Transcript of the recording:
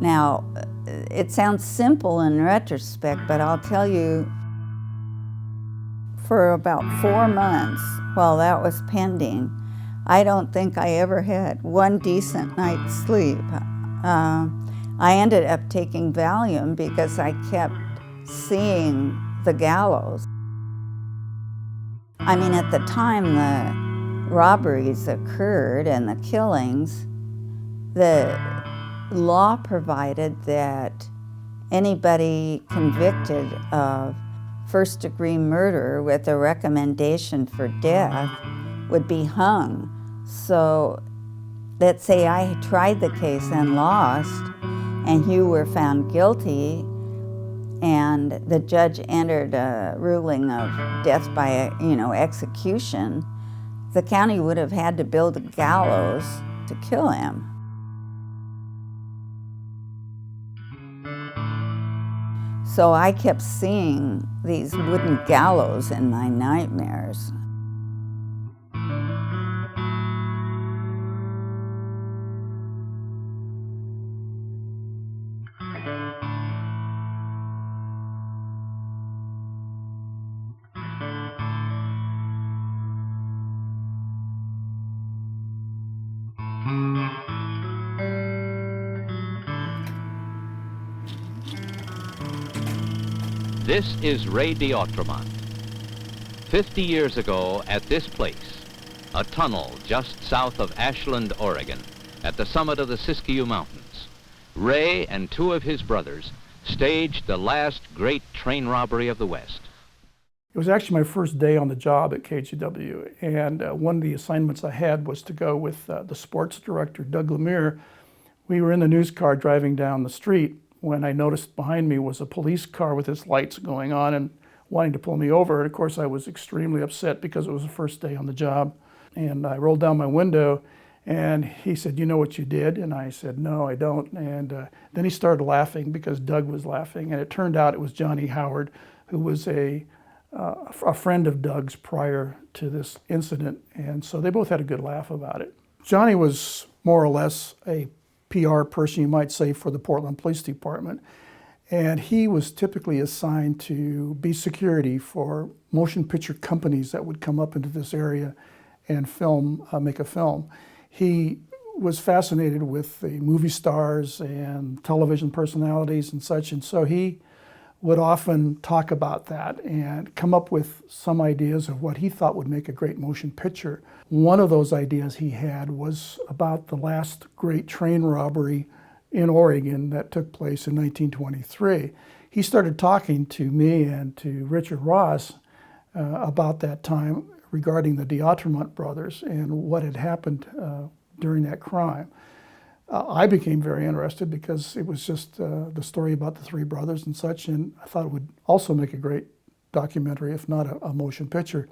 Now, it sounds simple in retrospect, but I'll tell you, for about 4 months while that was pending, I don't think I ever had one decent night's sleep. I ended up taking Valium because I kept seeing the gallows. I mean, at the time the robberies occurred and the killings, the law provided that anybody convicted of first-degree murder with a recommendation for death would be hung. So let's say I tried the case and lost, and you were found guilty, and the judge entered a ruling of death by, execution. The county would have had to build a gallows to kill him. So I kept seeing these wooden gallows in my nightmares. This is Ray D'Autremont. 50 years ago at this place, a tunnel just south of Ashland, Oregon, at the summit of the Siskiyou Mountains, Ray and 2 of his brothers staged the last great train robbery of the West. It was actually my first day on the job at KGW, and one of the assignments I had was to go with the sports director, Doug Lemire. We were in the news car driving down the street when I noticed behind me was a police car with its lights going on and wanting to pull me over. And of course, I was extremely upset because it was the first day on the job. And I rolled down my window, and he said, "You know what you did?" And I said, "No, I don't." And then he started laughing because Doug was laughing. And it turned out it was Johnny Howard, who was a friend of Doug's prior to this incident. And so they both had a good laugh about it. Johnny was more or less a PR person, you might say, for the Portland Police Department. And he was typically assigned to be security for motion picture companies that would come up into this area and make a film. He was fascinated with the movie stars and television personalities and such, and so he would often talk about that and come up with some ideas of what he thought would make a great motion picture. One of those ideas he had was about the last great train robbery in Oregon that took place in 1923. He started talking to me and to Richard Ross about that time regarding the D'Autremont brothers and what had happened during that crime. I became very interested because it was just the story about the 3 brothers and such, and I thought it would also make a great documentary, if not a motion picture.